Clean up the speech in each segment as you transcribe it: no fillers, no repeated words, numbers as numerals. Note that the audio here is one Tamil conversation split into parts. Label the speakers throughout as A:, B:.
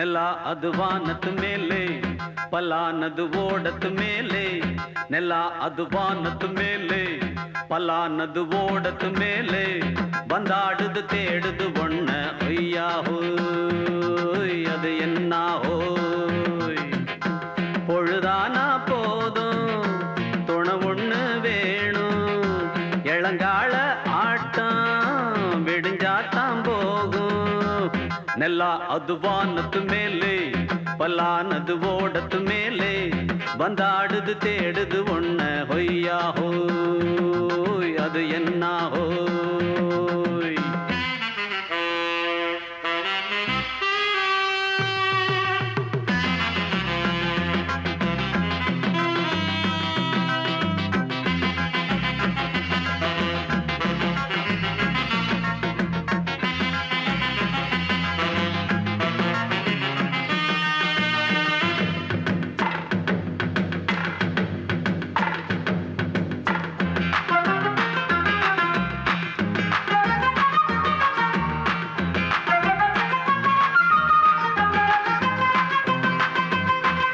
A: ನೆಲ ಅದು ವಾನದ ಮೇಲೆ ಪಲಾನದು ಓಡದ ಮೇಲೆ ನೆಲ ಅದು ವಾನದ ಮೇಲೆ பலானது ஓடத்து மேலே வந்தாடுது தேடுது ஒண்ண ஒய்யா ஹோய் அது என்ன ஹோய் பொழுதானா போதும் துணை ஒண்ணு வேணும் இளங்கால ஆட்டம் விடிஞ்சாத்தான் போகும் நெல்லா அது வானத்து மேலே பலானது ஓடத்து மேலே வந்தாடுது தேடுது ஒண்ண ஒய்யா ஹோய் அது என்ன ஹோய்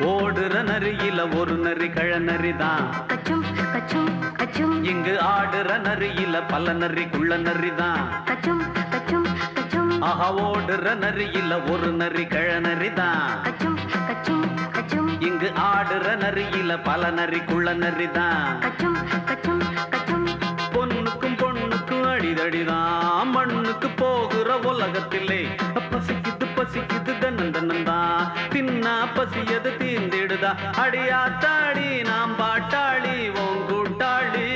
A: ஓடுற நரியில ஒரு நரி கழநரிதான்
B: கச்சும் கச்சும் கச்சும்
A: இங்கு ஆடுற நரியில பல நரி குள்ள நரிதான்
B: கச்சும் கச்சும் கச்சும்
A: ஆஹா ஓடுற நரியில ஒரு நரி கழநரிதான்
B: கச்சும் கச்சும் கச்சும்
A: இங்கு ஆடுற நரியில பல நரி குள்ள நரிதான்
B: கச்சும் கச்சும் கச்சும்
A: பொண்ணுக்கும் பொண்ணுக்கும் அடிதடிதான் மண்ணுக்கு போகிற உலகத்திலே பசிக்குது பசிக்குது தன்னந்தனந்தான் தின்னா பசியது தீர்ந்திடுதா அடியா தாடி நாம் பாட்டாளி உன் கூட்டாளி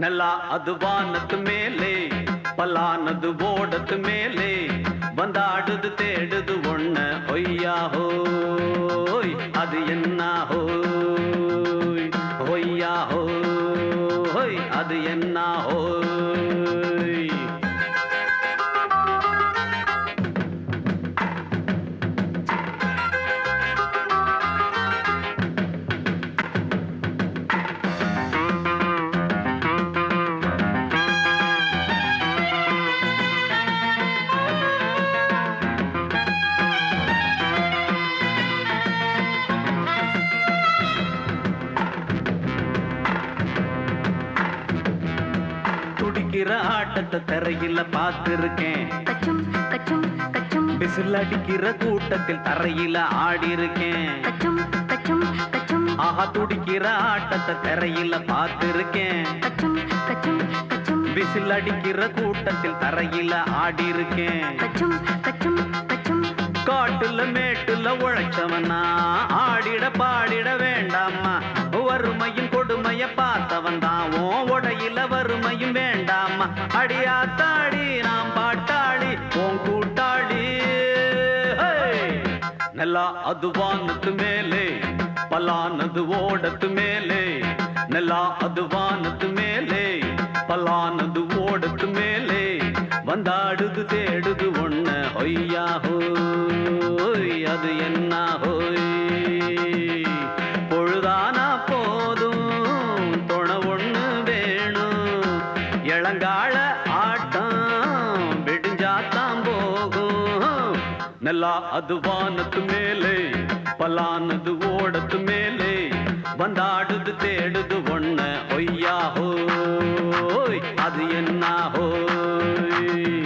A: நல்லா அது வானத்து மேலே பலானது ஓடத்து மேலே வந்தாடுது தேடுது ஒண்ண ஒய்யா ஹோய் அது என்ன ஹோய் ஒய்யா ஹோய் அது என்ன ஹோய் துடிக்கிற ஆட்டத்தை தரையில பார்த்திருக்கேன்
B: கச்சும் கச்சும் கச்சும்
A: பிசில் அடிக்கிற கூட்டத்தில் தரையில ஆடி இருக்கேன்
B: கச்சும் கச்சும் கச்சும்
A: ஆஹா துடிக்கிற ஆட்டத்தை தரையில பார்த்திருக்கேன்
B: கச்சும் கச்சும் கச்சும்
A: பிசில் அடிக்கிற கூட்டத்தில் தரையில ஆடி இருக்கேன்
B: கச்சும் கச்சும் கச்சும்
A: காட்டுல மேட்டுல உழைச்சவனா ஆடிட பாடிட வேண்டாமா வறுமையும் கொடுமைய பார்த்தவன் தான் ஓ உடையில வறுமையும் வேண்டாமா அடியா தாடி நாம் பாட்டாளி உன் கூட்டாளி நல்லா அது வானத்து மேலே பலானது ஓடத்து மேலே நல்லா அது வானத்து மேலே பலானது ஓடத்து மேலே வந்தாடுது தேடுது ஒண்ண ஒய்யா ஹோய் அது என்ன ஹோய் பொழுதானா போதும் துணை ஒண்ணு வேணும் இளங்கால ஆட்டம் விடிஞ்சாத்தான் போகும் நல்லா அது வானத்து மேலே பலானது ஓடத்து மேலே வந்தாடுது தேடுது ஒண்ண ஒய்யா ஹோய் அது என்ன ஹோய்